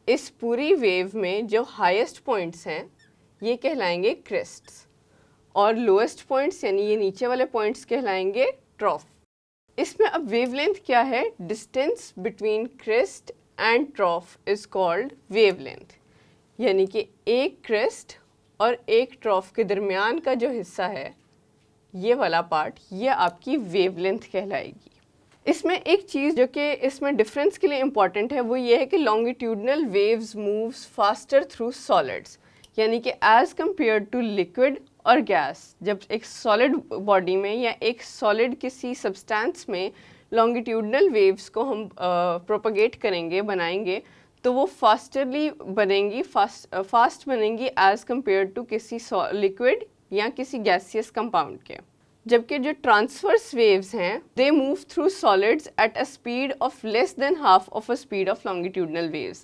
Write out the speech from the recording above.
इस पूरी वेव में जो हाईएस्ट पॉइंट्स हैं ये कहलाएंगे क्रेस्ट्स और लोएस्ट पॉइंट्स यानी ये नीचे वाले पॉइंट्स कहलाएंगे ट्रॉफ। इसमें अब वेवलेंथ क्या है? Distance between crest and ट्रॉफ is called wavelength, यानी कि एक क्रेस्ट और एक ट्रॉफ के दरमियान का जो हिस्सा है ये वाला पार्ट, ये आपकी वेवलेंथ कहलाएगी। इसमें एक चीज़ जो कि इसमें डिफरेंस के लिए इम्पॉर्टेंट है वो ये है कि longitudinal waves moves faster through solids, यानी कि एज़ कम्पेयर टू लिक्विड और गैस। जब एक सॉलिड बॉडी में या एक सॉलिड किसी सब्सटेंस में लॉन्गिट्यूडनल वेव्स को हम प्रोपगेट करेंगे, बनाएंगे, तो वो फास्टरली बनेंगी, फास्ट बनेंगी एज़ कम्पेयर टू किसी लिक्विड या किसी गैसियस कंपाउंड के। जबकि जो ट्रांसवर्स वेव्स हैं they move through solids at a speed of less than half of a speed of longitudinal waves,